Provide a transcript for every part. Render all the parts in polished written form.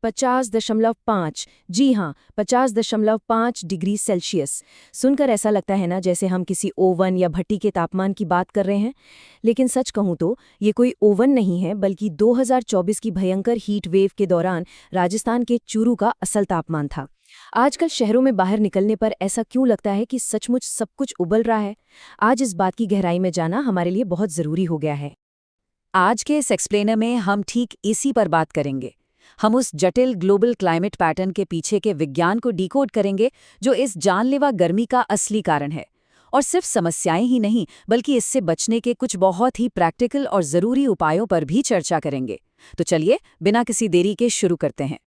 50.5। जी हाँ, 50.5 degree Celsius. सुनकर ऐसा लगता है ना जैसे हम किसी ओवन या भट्टी के तापमान की बात कर रहे हैं। लेकिन सच कहूँ तो ये कोई ओवन नहीं है, बल्कि 2024 की भयंकर हीट वेव के दौरान राजस्थान के चूरू का असल तापमान था। आजकल शहरों में बाहर निकलने पर ऐसा क्यों लगता है कि सचमुच सब कुछ उबल रहा है? आज इस बात की गहराई में जाना हमारे लिए बहुत जरूरी हो गया है। आज के इस एक्सप्लेनर में हम ठीक इसी पर बात करेंगे। हम उस जटिल ग्लोबल क्लाइमेट पैटर्न के पीछे के विज्ञान को डिकोड करेंगे जो इस जानलेवा गर्मी का असली कारण है। और सिर्फ समस्याएं ही नहीं, बल्कि इससे बचने के कुछ बहुत ही प्रैक्टिकल और ज़रूरी उपायों पर भी चर्चा करेंगे। तो चलिए बिना किसी देरी के शुरू करते हैं।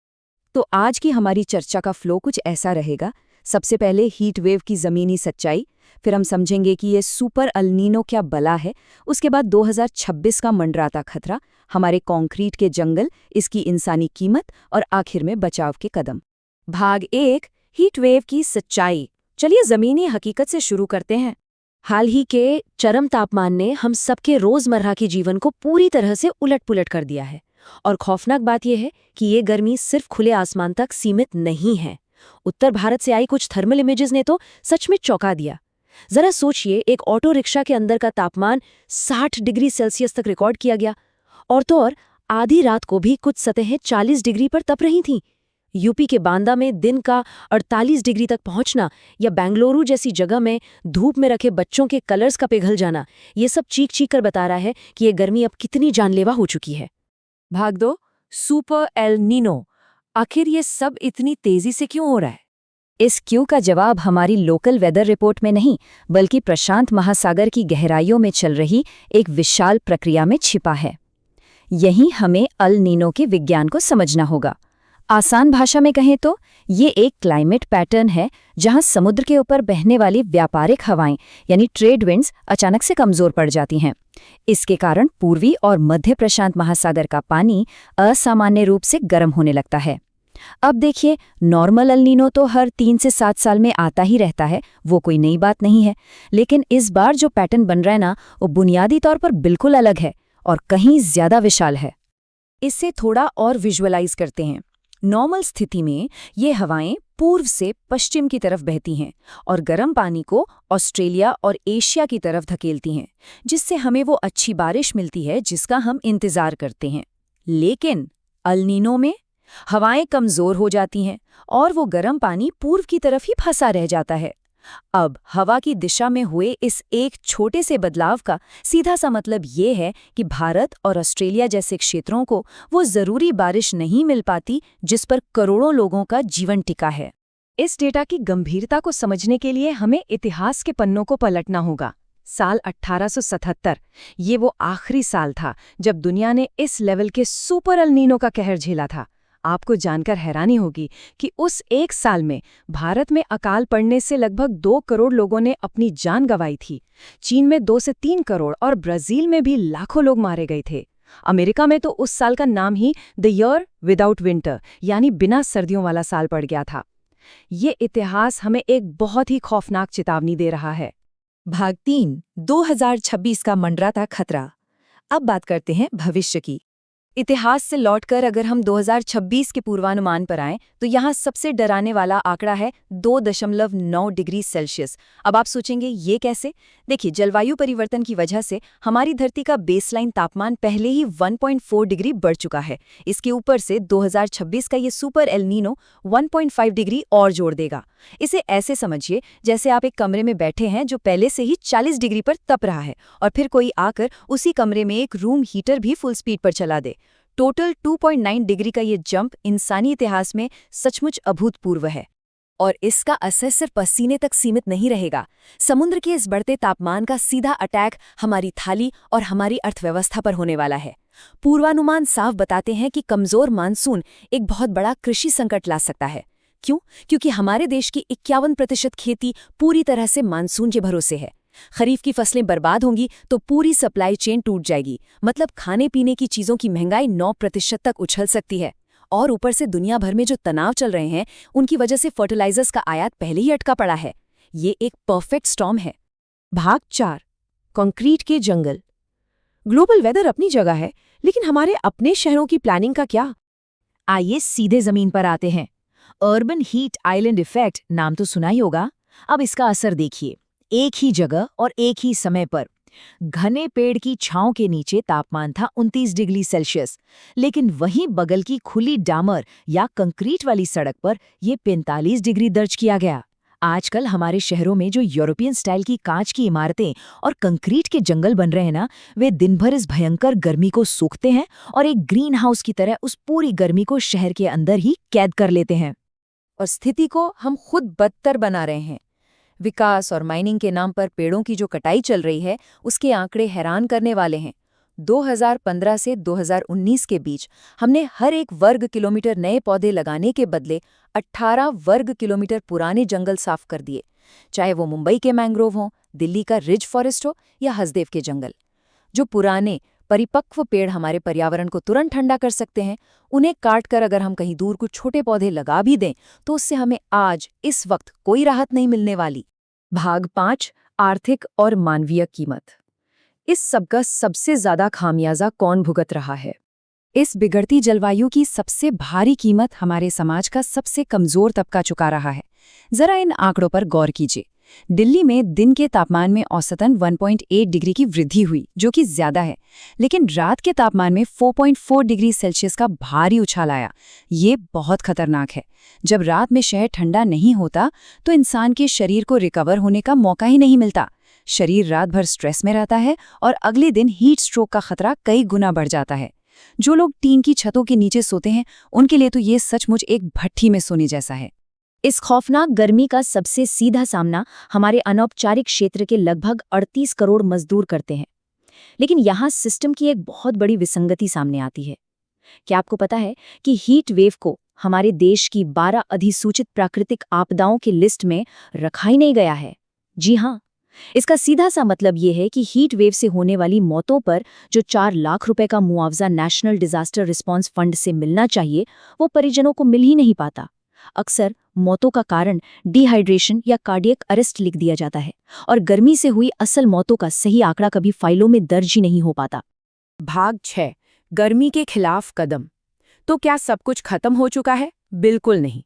तो आज की हमारी चर्चा का फ्लो कुछ ऐसा रहेगा। सबसे पहले हीट वेव की ज़मीनी सच्चाई, फिर हम समझेंगे कि ये सुपर अल्नीनो क्या बला है। उसके बाद 2026 का मंडराता खतरा, हमारे कंक्रीट के जंगल, इसकी इंसानी कीमत और आखिर में बचाव के कदम। भाग 1, हीट वेव की सच्चाई। चलिए ज़मीनी हकीकत से शुरू करते हैं। हाल ही के चरम तापमान ने हम सबके रोज़मर्रा के जीवन को पूरी तरह से उलट-पुलट कर दिया है। और खौफनाक बात यह है कि ये गर्मी सिर्फ खुले आसमान तक सीमित नहीं है। उत्तर भारत से आई कुछ थर्मल इमेजेस ने तो सच में चौंका दिया। जरा सोचिए, एक ऑटो रिक्शा के अंदर का तापमान 60 डिग्री सेल्सियस तक रिकॉर्ड किया गया। और तो और आधी रात को भी कुछ सतहें 40 डिग्री पर तप रही थीं। यूपी के बांदा में दिन का 48 डिग्री तक पहुंचना, या बेंगलुरु जैसी जगह में धूप में रखे बच्चों के कलर्स का पिघल जाना, ये सब चीख चीख कर बता रहा है कि ये गर्मी अब कितनी जानलेवा हो चुकी है। भाग 2, सुपर एल नीनो। आखिर ये सब इतनी तेजी से क्यों हो रहा है? इस क्यों का जवाब हमारी लोकल वेदर रिपोर्ट में नहीं, बल्कि प्रशांत महासागर की गहराइयों में चल रही एक विशाल प्रक्रिया में छिपा है। यही हमें अल नीनो के विज्ञान को समझना होगा। आसान भाषा में कहें तो ये एक क्लाइमेट पैटर्न है जहां समुद्र के ऊपर बहने वाली व्यापारिक हवाएं यानी ट्रेड विंड्स अचानक से कमजोर पड़ जाती हैं। इसके कारण पूर्वी और मध्य प्रशांत महासागर का पानी असामान्य रूप से गर्म होने लगता है। अब देखिए, नॉर्मल अल नीनो तो हर 3 से 7 साल में आता ही रहता है, वो कोई नई बात नहीं है। लेकिन इस बार जो पैटर्न बन रहा है ना, वो बुनियादी तौर पर बिल्कुल अलग है और कहीं ज्यादा विशाल है। इससे थोड़ा और विजुअलाइज करते हैं। नॉर्मल स्थिति में ये हवाएं पूर्व से पश्चिम की तरफ बहती हैं और गर्म पानी को ऑस्ट्रेलिया और एशिया की तरफ धकेलती हैं, जिससे हमें वो अच्छी बारिश मिलती है जिसका हम इंतजार करते हैं। लेकिन अल नीनो में हवाएं कमजोर हो जाती हैं और वो गर्म पानी पूर्व की तरफ ही फंसा रह जाता है। अब हवा की दिशा में हुए इस एक छोटे से बदलाव का सीधा सा मतलब ये है कि भारत और ऑस्ट्रेलिया जैसे क्षेत्रों को वो जरूरी बारिश नहीं मिल पाती जिस पर करोड़ों लोगों का जीवन टिका है। इस डेटा की गंभीरता को समझने के लिए हमें इतिहास के पन्नों को पलटना होगा। साल 1877, ये वो आखिरी साल था जब दुनिया ने इस लेवल के सुपर अल नीनो का कहर झेला था। आपको जानकर हैरानी होगी कि उस एक साल में भारत में अकाल पड़ने से लगभग 2 करोड़ लोगों ने अपनी जान गंवाई थी। चीन में 2 से 3 करोड़ और ब्राजील में भी लाखों लोग मारे गए थे। अमेरिका में तो उस साल का नाम ही द ईयर विदाउट विंटर यानी बिना सर्दियों वाला साल पड़ गया था। ये इतिहास हमें एक बहुत ही खौफनाक चेतावनी दे रहा है। भाग 3, 2026 का मंडराता खतरा। अब बात करते हैं भविष्य की। इतिहास से लौटकर अगर हम 2026 के पूर्वानुमान पर आएं तो यहाँ सबसे डराने वाला आंकड़ा है 2.9 डिग्री सेल्सियस। अब आप सोचेंगे ये कैसे? देखिए, जलवायु परिवर्तन की वजह से हमारी धरती का बेसलाइन तापमान पहले ही 1.4 डिग्री बढ़ चुका है। इसके ऊपर से 2026 का ये सुपर एल नीनो 1.5 डिग्री और जोड़ देगा। इसे ऐसे समझिए जैसे आप एक कमरे में बैठे हैं जो पहले से ही 40 डिग्री पर तप रहा है और फिर कोई आकर उसी कमरे में एक रूम हीटर भी फुल स्पीड पर चला दे। टोटल 2.9 डिग्री का ये जंप इंसानी इतिहास में सचमुच अभूतपूर्व है। और इसका असर सिर्फ पसीने तक सीमित नहीं रहेगा। समुद्र के इस बढ़ते तापमान का सीधा अटैक हमारी थाली और हमारी अर्थव्यवस्था पर होने वाला है। पूर्वानुमान साफ बताते हैं कि कमजोर मानसून एक बहुत बड़ा कृषि संकट ला सकता है। क्यों? क्योंकि हमारे देश की 51% खेती पूरी तरह से मानसून के भरोसे है। खरीफ की फसलें बर्बाद होंगी तो पूरी सप्लाई चेन टूट जाएगी। मतलब खाने पीने की चीजों की महंगाई 9% तक उछल सकती है। और ऊपर से दुनिया भर में जो तनाव चल रहे हैं उनकी वजह से फर्टिलाइजर्स का आयात पहले ही अटका पड़ा है। ये एक परफेक्ट स्टॉर्म है। भाग 4, कंक्रीट के जंगल। ग्लोबल वेदर अपनी जगह है, लेकिन हमारे अपने शहरों की प्लानिंग का क्या? आइए सीधे जमीन पर आते हैं। अर्बन हीट आइलैंड इफेक्ट नाम तो सुना ही होगा। अब इसका असर देखिए, एक ही जगह और एक ही समय पर। घने पेड़ की छांव के नीचे तापमान था 29 डिग्री सेल्सियस, लेकिन वहीं बगल की खुली डामर या कंक्रीट वाली सड़क पर यह 45 डिग्री दर्ज किया गया। आजकल हमारे शहरों में जो यूरोपियन स्टाइल की कांच की इमारतें और कंक्रीट के जंगल बन रहे हैं ना, वे दिन भर इस भयंकर गर्मी को सोखते हैं और एक ग्रीन हाउस की तरह उस पूरी गर्मी को शहर के अंदर ही कैद कर लेते हैं। और स्थिति को हम खुद बदतर बना रहे हैं। विकास और माइनिंग के नाम पर पेड़ों की जो कटाई चल रही है, उसके आंकड़े हैरान करने वाले हैं। 2015 से 2019 के बीच हमने हर एक वर्ग किलोमीटर नए पौधे लगाने के बदले 18 वर्ग किलोमीटर पुराने जंगल साफ कर दिए, चाहे वो मुंबई के मैंग्रोव हों, दिल्ली का रिज फॉरेस्ट हो या हसदेव के जंगल। जो पुराने परिपक्व पेड़ हमारे पर्यावरण को तुरंत ठंडा कर सकते हैं, उन्हें काटकर अगर हम कहीं दूर कुछ छोटे पौधे लगा भी दें तो उससे हमें आज इस वक्त कोई राहत नहीं मिलने वाली। भाग 5, आर्थिक और मानवीय कीमत। इस सबका सबसे ज्यादा खामियाजा कौन भुगत रहा है? इस बिगड़ती जलवायु की सबसे भारी कीमत हमारे समाज का सबसे कमजोर तबका चुका रहा है। जरा इन आंकड़ों पर गौर कीजिए। दिल्ली में दिन के तापमान में औसतन 1.8 डिग्री की वृद्धि हुई, जो कि ज्यादा है, लेकिन रात के तापमान में 4.4 डिग्री सेल्सियस का भारी उछाल आया। ये बहुत खतरनाक है। जब रात में शहर ठंडा नहीं होता तो इंसान के शरीर को रिकवर होने का मौका ही नहीं मिलता। शरीर रात भर स्ट्रेस में रहता है और अगले दिन हीट स्ट्रोक का खतरा कई गुना बढ़ जाता है। जो लोग टीन की छतों के नीचे सोते हैं, उनके लिए तो ये सचमुच एक भट्ठी में सोने जैसा है। इस खौफनाक गर्मी का सबसे सीधा सामना हमारे अनौपचारिक क्षेत्र के लगभग 38 करोड़ मजदूर करते हैं। लेकिन यहाँ सिस्टम की एक बहुत बड़ी विसंगति सामने आती है। क्या आपको पता है कि हीट वेव को हमारे देश की 12 अधिसूचित प्राकृतिक आपदाओं की लिस्ट में रखा ही नहीं गया है? जी हाँ, इसका सीधा सा मतलब ये है कि हीट वेव से होने वाली मौतों पर जो 4 लाख रुपए का मुआवजा नेशनल डिजास्टर रिस्पांस फंड से मिलना चाहिए, वो परिजनों को मिल ही नहीं पाता। अक्सर मौतों का कारण डिहाइड्रेशन या कार्डियक अरेस्ट लिख दिया जाता है और गर्मी से हुई असल मौतों का सही आंकड़ा कभी फाइलों में दर्ज ही नहीं हो पाता। भाग 6, गर्मी के खिलाफ कदम। तो क्या सब कुछ खत्म हो चुका है? बिल्कुल नहीं।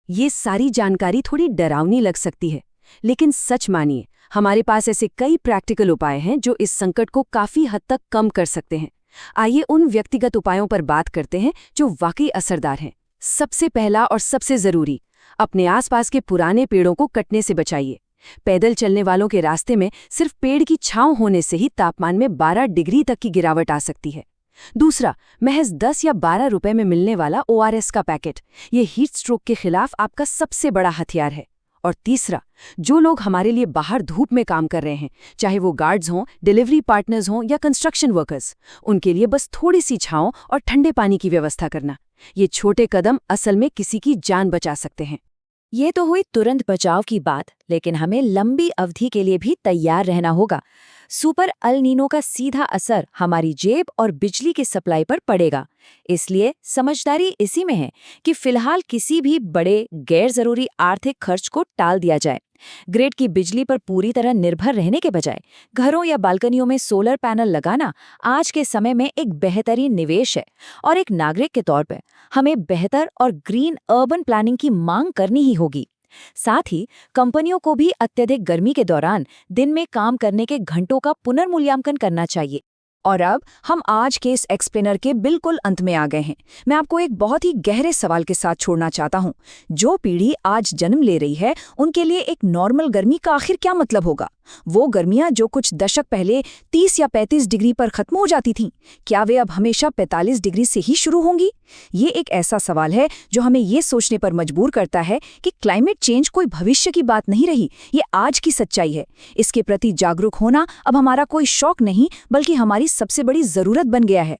ये सारी जानकारी थोड़ी डरावनी लग सकती है, लेकिन सच मानिए, हमारे पास ऐसे कई प्रैक्टिकल उपाय हैं जो इस संकट को काफी हद तक कम कर सकते हैं। आइए उन व्यक्तिगत उपायों पर बात करते हैं जो वाकई असरदार हैं। सबसे पहला और सबसे जरूरी, अपने आसपास के पुराने पेड़ों को कटने से बचाइए। पैदल चलने वालों के रास्ते में सिर्फ पेड़ की छांव होने से ही तापमान में 12 डिग्री तक की गिरावट आ सकती है। दूसरा, महज 10 या 12 रुपए में मिलने वाला ORS का पैकेट, ये हीट स्ट्रोक के खिलाफ आपका सबसे बड़ा हथियार है। और तीसरा, जो लोग हमारे लिए बाहर धूप में काम कर रहे हैं, चाहे वो गार्ड्स हों, डिलीवरी पार्टनर्स हों या कंस्ट्रक्शन वर्कर्स, उनके लिए बस थोड़ी सी छांव और ठंडे पानी की व्यवस्था करना। ये छोटे कदम असल में किसी की जान बचा सकते हैं। ये तो हुई तुरंत बचाव की बात, लेकिन हमें लंबी अवधि के लिए भी तैयार रहना होगा। सुपर अल नीनो का सीधा असर हमारी जेब और बिजली की सप्लाई पर पड़ेगा। इसलिए समझदारी इसी में है कि फिलहाल किसी भी बड़े गैर जरूरी आर्थिक खर्च को टाल दिया जाए। ग्रिड की बिजली पर पूरी तरह निर्भर रहने के बजाय घरों या बालकनियों में सोलर पैनल लगाना आज के समय में एक बेहतरीन निवेश है। और एक नागरिक के तौर पर हमें बेहतर और ग्रीन अर्बन प्लानिंग की मांग करनी ही होगी। साथ ही कंपनियों को भी अत्यधिक गर्मी के दौरान दिन में काम करने के घंटों का पुनर्मूल्यांकन करना चाहिए। और अब हम आज के इस एक्सप्लेनर के बिल्कुल अंत में आ गए हैं। मैं आपको एक बहुत ही गहरे सवाल के साथ छोड़ना चाहता हूँ। जो पीढ़ी आज जन्म ले रही है, उनके लिए एक नॉर्मल गर्मी का आखिर क्या मतलब होगा? वो गर्मियाँ जो कुछ दशक पहले 30 या 35 डिग्री पर खत्म हो जाती थीं, क्या वे अब हमेशा 45 डिग्री से ही शुरू होंगी? ये एक ऐसा सवाल है जो हमें ये सोचने पर मजबूर करता है कि क्लाइमेट चेंज कोई भविष्य की बात नहीं रही, ये आज की सच्चाई है। इसके प्रति जागरूक होना अब हमारा कोई शौक नहीं, बल्कि हमारी सबसे बड़ी जरूरत बन गया है।